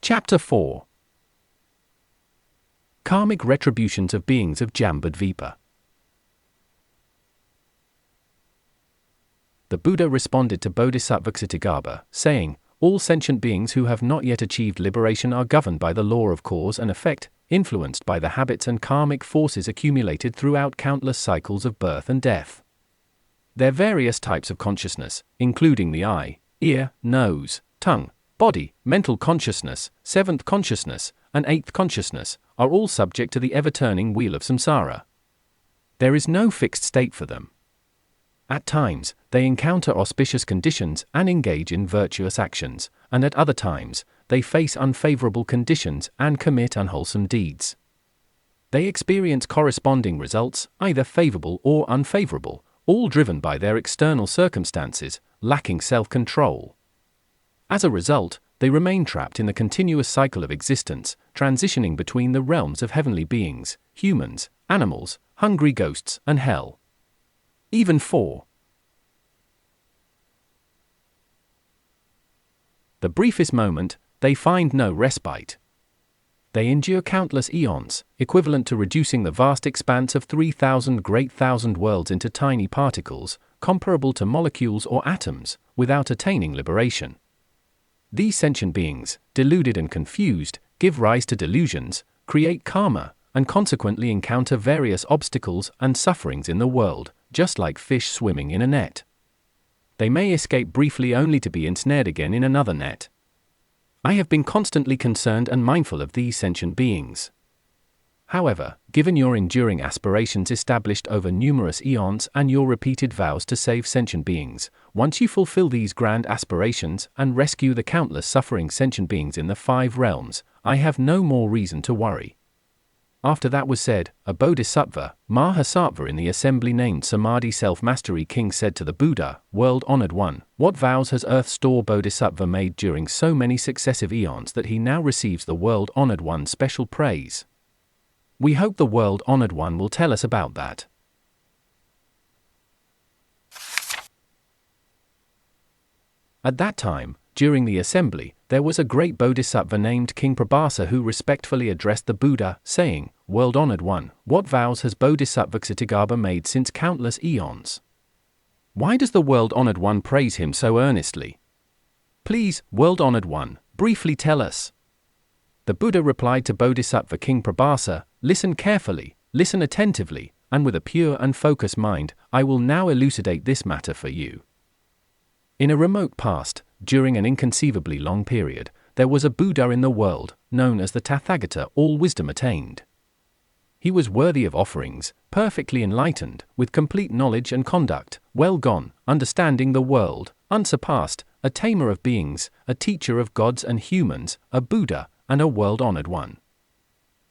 Chapter 4. Karmic Retributions of Beings of Jambudvipa. The Buddha responded to Bodhisattva Kṣitigarbha, saying, "All sentient beings who have not yet achieved liberation are governed by the law of cause and effect, influenced by the habits and karmic forces accumulated throughout countless cycles of birth and death. Their various types of consciousness, including the eye, ear, nose, tongue, body, mental consciousness, seventh consciousness, and eighth consciousness, are all subject to the ever-turning wheel of samsara. There is no fixed state for them. At times, they encounter auspicious conditions and engage in virtuous actions, and at other times, they face unfavorable conditions and commit unwholesome deeds. They experience corresponding results, either favorable or unfavorable, all driven by their external circumstances, lacking self-control. As a result, they remain trapped in the continuous cycle of existence, transitioning between the realms of heavenly beings, humans, animals, hungry ghosts, and hell. Even for the briefest moment, they find no respite. They endure countless eons, equivalent to reducing the vast expanse of 3,000 great thousand worlds into tiny particles, comparable to molecules or atoms, without attaining liberation. These sentient beings, deluded and confused, give rise to delusions, create karma, and consequently encounter various obstacles and sufferings in the world, just like fish swimming in a net. They may escape briefly only to be ensnared again in another net. I have been constantly concerned and mindful of these sentient beings. However, given your enduring aspirations established over numerous eons and your repeated vows to save sentient beings, once you fulfill these grand aspirations and rescue the countless suffering sentient beings in the 5 realms, I have no more reason to worry." After that was said, a Bodhisattva, Mahasattva in the assembly named Samadhi Self-Mastery King said to the Buddha, "World-honored one, what vows has Earth-store Bodhisattva made during so many successive eons that he now receives the World-honored one's special praise? We hope the World-honored one will tell us about that." At that time, during the assembly, there was a great Bodhisattva named King Pūrvapraṇidhāna who respectfully addressed the Buddha, saying, "World-honored one, what vows has Bodhisattva Kṣitigarbha made since countless eons? Why does the world-honored one praise him so earnestly? Please, world-honored one, briefly tell us." The Buddha replied to Bodhisattva King Pūrvapraṇidhāna, "Listen carefully, listen attentively, and with a pure and focused mind, I will now elucidate this matter for you. In a remote past, during an inconceivably long period, there was a Buddha in the world, known as the Tathagata, all wisdom attained. He was worthy of offerings, perfectly enlightened, with complete knowledge and conduct, well gone, understanding the world, unsurpassed, a tamer of beings, a teacher of gods and humans, a Buddha, and a world-honored one.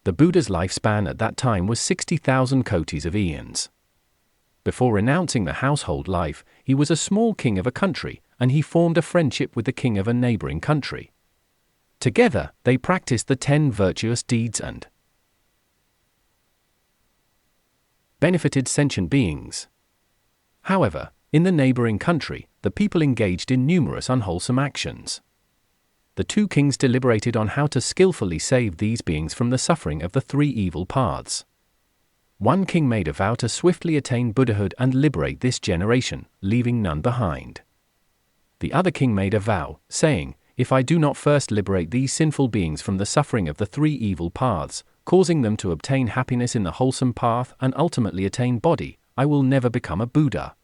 The Buddha's lifespan at that time was 60,000 kotis of eons. Before renouncing the household life, he was a small king of a country, and he formed a friendship with the king of a neighboring country. Together, they practiced the 10 virtuous deeds and benefited sentient beings. However, in the neighboring country, the people engaged in numerous unwholesome actions. The 2 kings deliberated on how to skillfully save these beings from the suffering of the 3 evil paths. One king made a vow to swiftly attain Buddhahood and liberate this generation, leaving none behind. The other king made a vow, saying, "If I do not first liberate these sinful beings from the suffering of the 3 evil paths, causing them to obtain happiness in the wholesome path and ultimately attain Bodhi, I will never become a Buddha."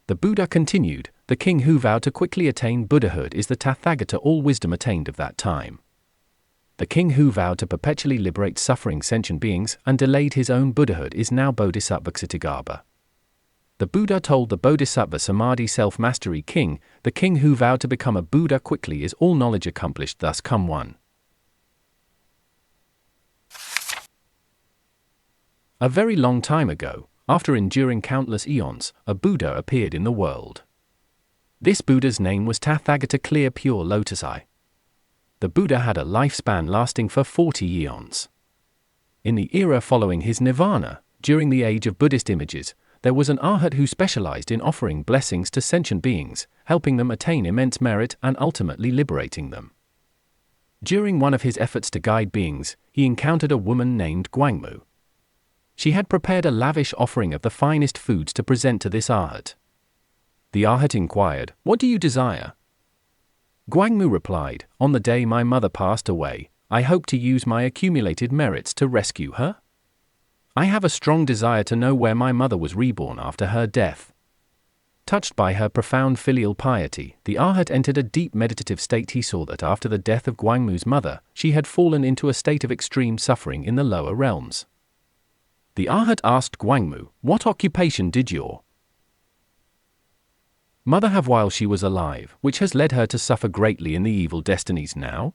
The Buddha continued, "The king who vowed to quickly attain Buddhahood is the Tathagata, all wisdom attained of that time. The king who vowed to perpetually liberate suffering sentient beings and delayed his own Buddhahood is now Bodhisattva Kṣitigarbha." The Buddha told the Bodhisattva Samadhi Self-Mastery King, "The king who vowed to become a Buddha quickly is all knowledge accomplished, thus come one." A very long time ago, after enduring countless eons, a Buddha appeared in the world. This Buddha's name was Tathagata, clear pure lotus eye. The Buddha had a lifespan lasting for 40 eons. In the era following his nirvana, during the age of Buddhist images, there was an arhat who specialized in offering blessings to sentient beings, helping them attain immense merit and ultimately liberating them. During one of his efforts to guide beings, he encountered a woman named Gwangmu. She had prepared a lavish offering of the finest foods to present to this arhat. The arhat inquired, "What do you desire?" Gwangmu replied, "On the day my mother passed away, I hope to use my accumulated merits to rescue her. I have a strong desire to know where my mother was reborn after her death." Touched by her profound filial piety, the arhat entered a deep meditative state. He saw that after the death of Gwangmu's mother, she had fallen into a state of extreme suffering in the lower realms. The arhat asked Gwangmu, "What occupation did your mother have while she was alive, which has led her to suffer greatly in the evil destinies now?"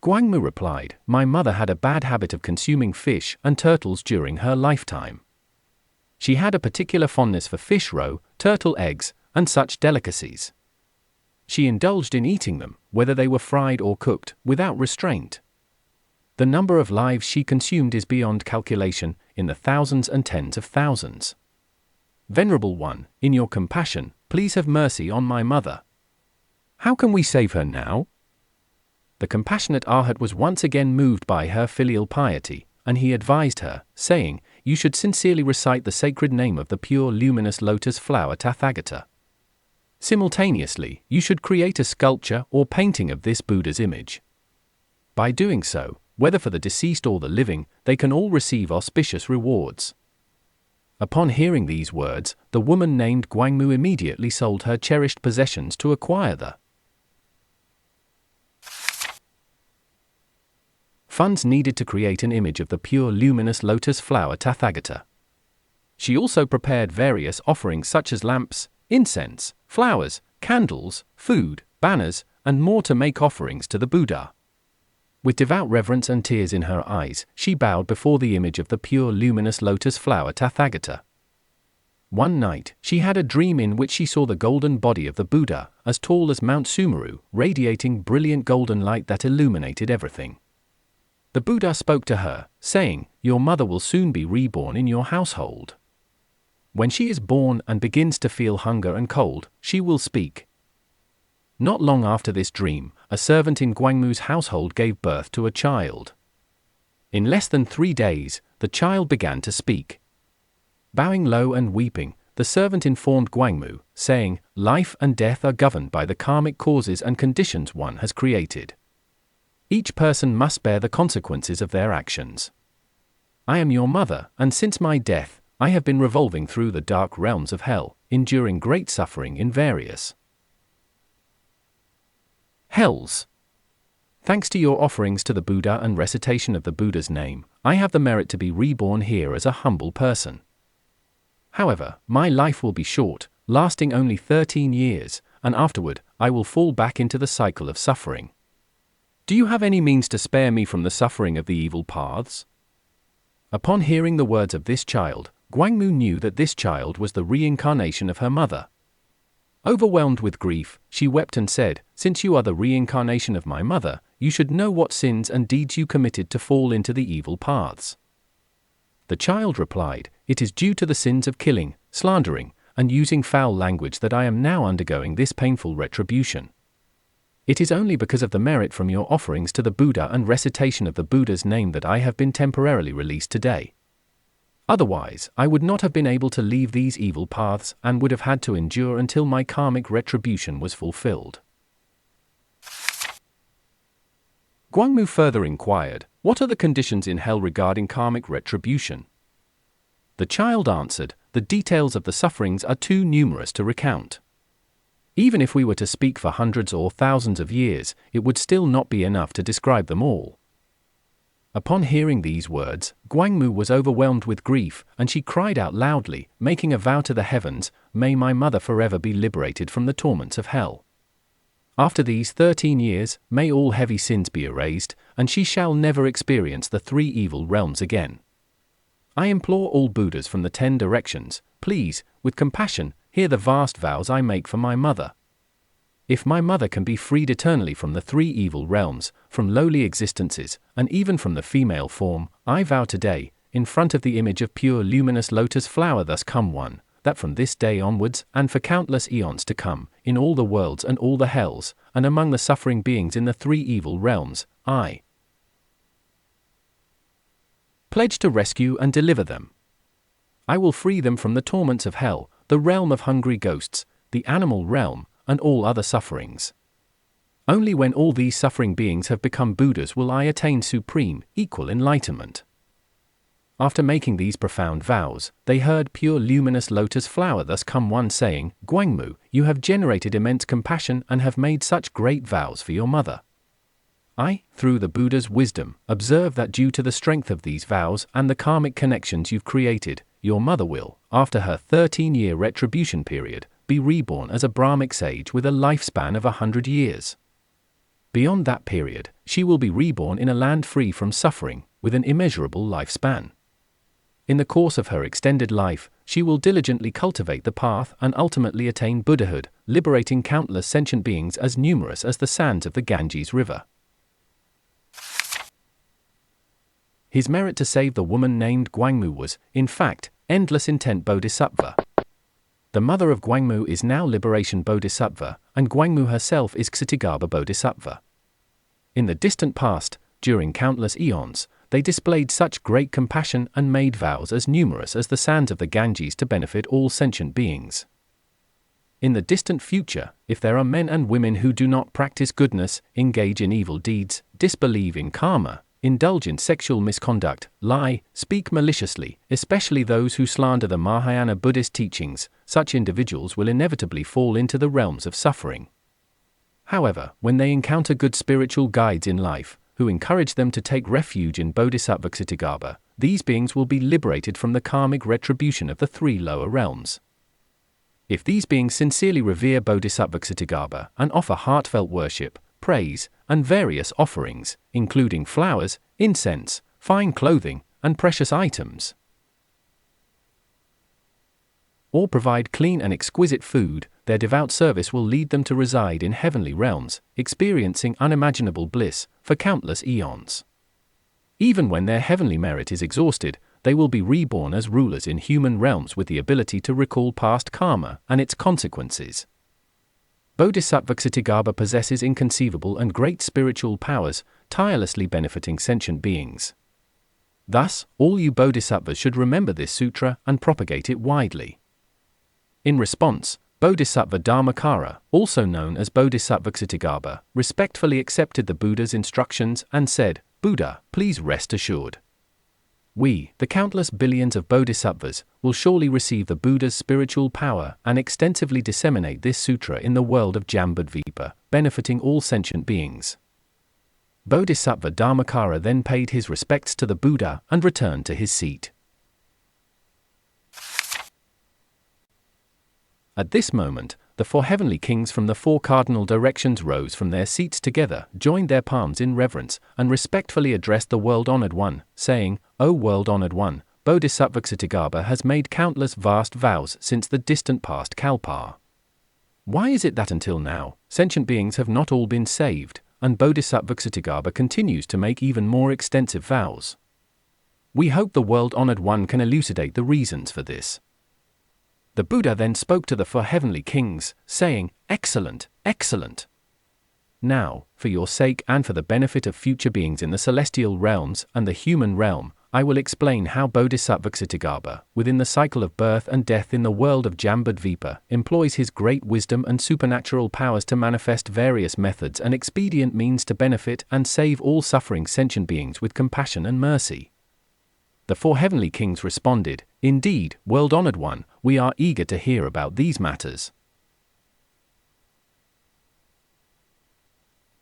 Gwangmu replied, "My mother had a bad habit of consuming fish and turtles during her lifetime. She had a particular fondness for fish roe, turtle eggs, and such delicacies. She indulged in eating them, whether they were fried or cooked, without restraint. The number of lives she consumed is beyond calculation, in the thousands and tens of thousands. Venerable One, in your compassion, please have mercy on my mother. How can we save her now?" The compassionate arhat was once again moved by her filial piety, and he advised her, saying, "You should sincerely recite the sacred name of the pure luminous lotus flower Tathagata. Simultaneously, you should create a sculpture or painting of this Buddha's image. By doing so, whether for the deceased or the living, they can all receive auspicious rewards." Upon hearing these words, the woman named Gwangmu immediately sold her cherished possessions to acquire the funds needed to create an image of the pure luminous lotus flower Tathagata. She also prepared various offerings such as lamps, incense, flowers, candles, food, banners, and more to make offerings to the Buddha. With devout reverence and tears in her eyes, she bowed before the image of the pure luminous lotus flower Tathagata. One night, she had a dream in which she saw the golden body of the Buddha, as tall as Mount Sumeru, radiating brilliant golden light that illuminated everything. The Buddha spoke to her, saying, "Your mother will soon be reborn in your household. When she is born and begins to feel hunger and cold, she will speak." Not long after this dream, a servant in Gwangmu's household gave birth to a child. In less than 3 days, the child began to speak. Bowing low and weeping, the servant informed Gwangmu, saying, "Life and death are governed by the karmic causes and conditions one has created. Each person must bear the consequences of their actions. I am your mother, and since my death, I have been revolving through the dark realms of hell, enduring great suffering in various hells. Thanks to your offerings to the Buddha and recitation of the Buddha's name, I have the merit to be reborn here as a humble person. However, my life will be short, lasting only 13 years, and afterward, I will fall back into the cycle of suffering. Do you have any means to spare me from the suffering of the evil paths?" Upon hearing the words of this child, Gwangmu knew that this child was the reincarnation of her mother. Overwhelmed with grief, she wept and said, "Since you are the reincarnation of my mother, you should know what sins and deeds you committed to fall into the evil paths." The child replied, "It is due to the sins of killing, slandering, and using foul language that I am now undergoing this painful retribution. It is only because of the merit from your offerings to the Buddha and recitation of the Buddha's name that I have been temporarily released today. Otherwise, I would not have been able to leave these evil paths and would have had to endure until my karmic retribution was fulfilled." Gwangmu further inquired, "What are the conditions in hell regarding karmic retribution?" The child answered, "The details of the sufferings are too numerous to recount. Even if we were to speak for hundreds or thousands of years, it would still not be enough to describe them all." Upon hearing these words, Gwangmu was overwhelmed with grief, and she cried out loudly, making a vow to the heavens, "May my mother forever be liberated from the torments of hell. After these 13 years, may all heavy sins be erased, and she shall never experience the 3 evil realms again. I implore all Buddhas from the 10 directions, please, with compassion, hear the vast vows I make for my mother. If my mother can be freed eternally from the 3 evil realms, from lowly existences, and even from the female form, I vow today, in front of the image of pure luminous lotus flower thus come one, that from this day onwards and for countless eons to come, in all the worlds and all the hells, and among the suffering beings in the three evil realms, I pledge to rescue and deliver them. I will free them from the torments of hell, the realm of hungry ghosts, the animal realm, and all other sufferings. Only when all these suffering beings have become Buddhas will I attain supreme, equal enlightenment. After making these profound vows, they heard pure luminous lotus flower thus come one saying, Guangmu, you have generated immense compassion and have made such great vows for your mother. I, through the Buddha's wisdom, observe that due to the strength of these vows and the karmic connections you've created, your mother will, after her 13-year retribution period, be reborn as a Brahmic sage with a lifespan of 100 years. Beyond that period, she will be reborn in a land free from suffering, with an immeasurable lifespan. In the course of her extended life, she will diligently cultivate the path and ultimately attain Buddhahood, liberating countless sentient beings as numerous as the sands of the Ganges River. His merit to save the woman named Guangmu was, in fact, endless intent Bodhisattva. The mother of Guangmu is now Liberation Bodhisattva, and Guangmu herself is Kṣitigarbha Bodhisattva. In the distant past, during countless eons, they displayed such great compassion and made vows as numerous as the sands of the Ganges to benefit all sentient beings. In the distant future, if there are men and women who do not practice goodness, engage in evil deeds, disbelieve in karma, indulge in sexual misconduct, lie, speak maliciously, especially those who slander the Mahayana Buddhist teachings, such individuals will inevitably fall into the realms of suffering. However, when they encounter good spiritual guides in life, who encourage them to take refuge in Bodhisattva Kṣitigarbha, these beings will be liberated from the karmic retribution of the three lower realms. If these beings sincerely revere Bodhisattva Kṣitigarbha and offer heartfelt worship, praise, and various offerings, including flowers, incense, fine clothing, and precious items, or provide clean and exquisite food, their devout service will lead them to reside in heavenly realms, experiencing unimaginable bliss for countless eons. Even when their heavenly merit is exhausted, they will be reborn as rulers in human realms with the ability to recall past karma and its consequences. Bodhisattva Kṣitigarbha possesses inconceivable and great spiritual powers, tirelessly benefiting sentient beings. Thus, all you bodhisattvas should remember this sutra and propagate it widely. In response, Bodhisattva Dharmakara, also known as Bodhisattva Kṣitigarbha, respectfully accepted the Buddha's instructions and said, Buddha, please rest assured. We, the countless billions of bodhisattvas, will surely receive the Buddha's spiritual power and extensively disseminate this sutra in the world of Jambudvipa, benefiting all sentient beings. Bodhisattva Dharmakara then paid his respects to the Buddha and returned to his seat. At this moment, the four heavenly kings from the four cardinal directions rose from their seats together, joined their palms in reverence, and respectfully addressed the world-honored one, saying, O world-honored one, Bodhisattva Kṣitigarbha has made countless vast vows since the distant past Kalpa. Why is it that until now, sentient beings have not all been saved, and Bodhisattva Kṣitigarbha continues to make even more extensive vows? We hope the world-honored one can elucidate the reasons for this. The Buddha then spoke to the four heavenly kings, saying, Excellent, excellent. Now, for your sake and for the benefit of future beings in the celestial realms and the human realm, I will explain how Bodhisattva Kṣitigarbha, within the cycle of birth and death in the world of Jambudvipa, employs his great wisdom and supernatural powers to manifest various methods and expedient means to benefit and save all suffering sentient beings with compassion and mercy. The four heavenly kings responded, Indeed, world-honored one, we are eager to hear about these matters.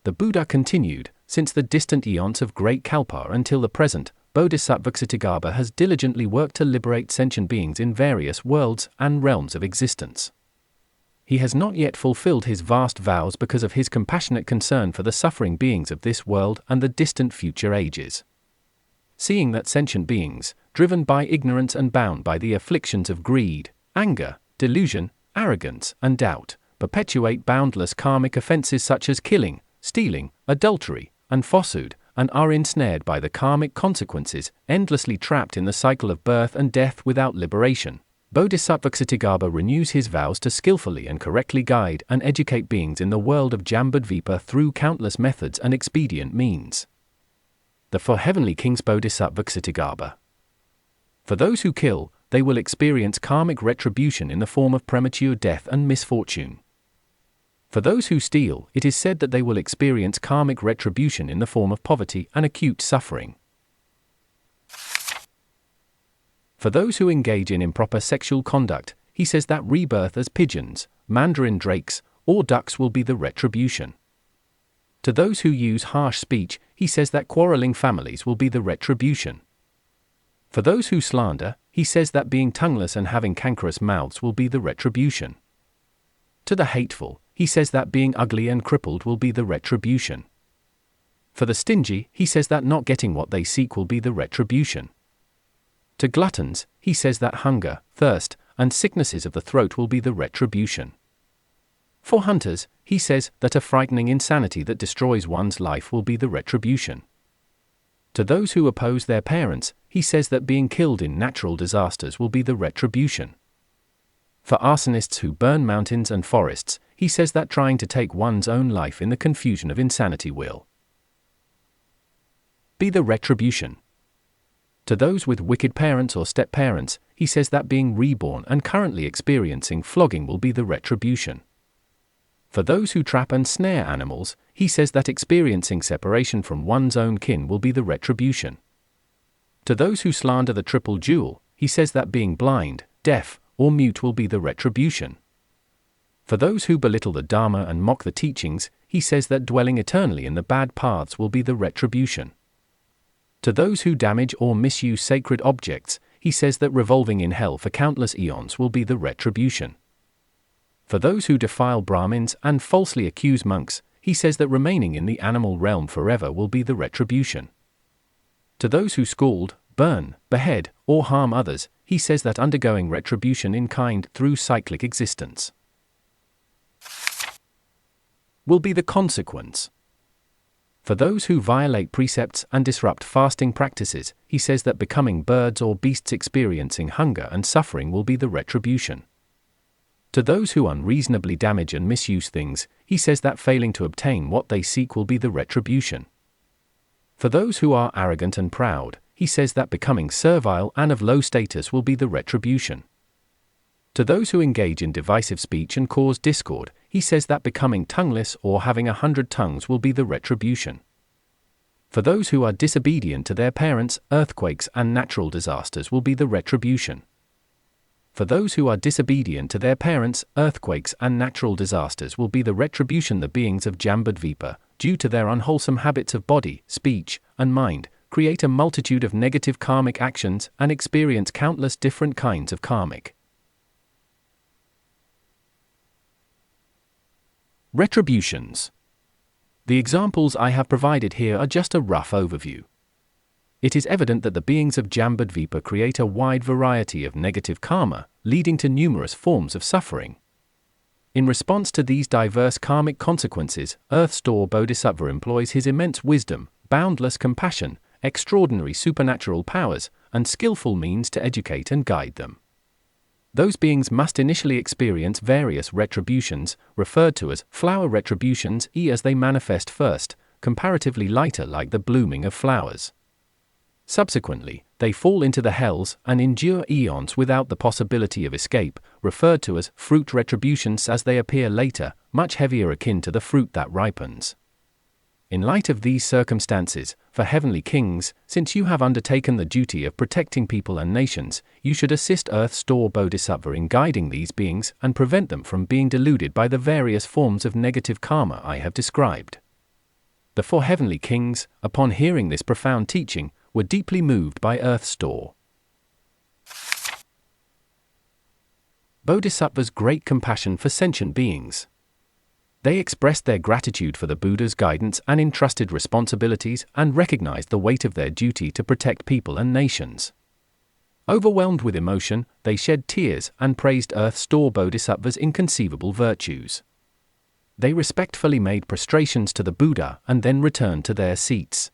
The Buddha continued, Since the distant eons of great Kalpa until the present, Bodhisattva Kṣitigarbha has diligently worked to liberate sentient beings in various worlds and realms of existence. He has not yet fulfilled his vast vows because of his compassionate concern for the suffering beings of this world and the distant future ages. Seeing that sentient beings, driven by ignorance and bound by the afflictions of greed, anger, delusion, arrogance, and doubt, perpetuate boundless karmic offenses such as killing, stealing, adultery, and falsehood, and are ensnared by the karmic consequences, endlessly trapped in the cycle of birth and death without liberation. Bodhisattva Kṣitigarbha renews his vows to skillfully and correctly guide and educate beings in the world of Jambudvipa through countless methods and expedient means. The four heavenly kings Bodhisattva Kṣitigarbha. For those who kill, they will experience karmic retribution in the form of premature death and misfortune. For those who steal, it is said that they will experience karmic retribution in the form of poverty and acute suffering. For those who engage in improper sexual conduct, he says that rebirth as pigeons, mandarin drakes, or ducks will be the retribution. To those who use harsh speech, he says that quarreling families will be the retribution. For those who slander, he says that being tongueless and having cankerous mouths will be the retribution. To the hateful, he says that being ugly and crippled will be the retribution. For the stingy, he says that not getting what they seek will be the retribution. To gluttons, he says that hunger, thirst, and sicknesses of the throat will be the retribution. For hunters, he says that a frightening insanity that destroys one's life will be the retribution. To those who oppose their parents, he says that being killed in natural disasters will be the retribution. For arsonists who burn mountains and forests, he says that trying to take one's own life in the confusion of insanity will be the retribution. To those with wicked parents or step-parents, he says that being reborn and currently experiencing flogging will be the retribution. For those who trap and snare animals, he says that experiencing separation from one's own kin will be the retribution. To those who slander the triple jewel, he says that being blind, deaf, or mute will be the retribution. For those who belittle the Dharma and mock the teachings, he says that dwelling eternally in the bad paths will be the retribution. To those who damage or misuse sacred objects, he says that revolving in hell for countless eons will be the retribution. For those who defile Brahmins and falsely accuse monks, he says that remaining in the animal realm forever will be the retribution. To those who scald, burn, behead, or harm others, he says that undergoing retribution in kind through cyclic existence will be the consequence. For those who violate precepts and disrupt fasting practices, he says that becoming birds or beasts experiencing hunger and suffering will be the retribution. To those who unreasonably damage and misuse things, he says that failing to obtain what they seek will be the retribution. For those who are arrogant and proud, he says that becoming servile and of low status will be the retribution. To those who engage in divisive speech and cause discord, he says that becoming tongueless or having 100 tongues will be the retribution. For those who are disobedient to their parents, earthquakes and natural disasters will be the retribution. For those who are disobedient to their parents, earthquakes and natural disasters will be the retribution. The beings of Jambudvipa, due to their unwholesome habits of body, speech, and mind, create a multitude of negative karmic actions and experience countless different kinds of karmic retributions. The examples I have provided here are just a rough overview. It is evident that the beings of Jambudvipa create a wide variety of negative karma, leading to numerous forms of suffering. In response to these diverse karmic consequences, Earth Store Bodhisattva employs his immense wisdom, boundless compassion, extraordinary supernatural powers, and skillful means to educate and guide them. Those beings must initially experience various retributions, referred to as flower retributions, as they manifest first, comparatively lighter like the blooming of flowers. Subsequently, they fall into the hells and endure eons without the possibility of escape, referred to as fruit retributions, as they appear later, much heavier, akin to the fruit that ripens. In light of these circumstances, for heavenly kings, since you have undertaken the duty of protecting people and nations, you should assist Earth Store Bodhisattva in guiding these beings and prevent them from being deluded by the various forms of negative karma I have described. The four heavenly kings, upon hearing this profound teaching, were deeply moved by Earth Store Bodhisattva's great compassion for sentient beings. They expressed their gratitude for the Buddha's guidance and entrusted responsibilities and recognized the weight of their duty to protect people and nations. Overwhelmed with emotion, they shed tears and praised Earth Store Bodhisattva's inconceivable virtues. They respectfully made prostrations to the Buddha and then returned to their seats.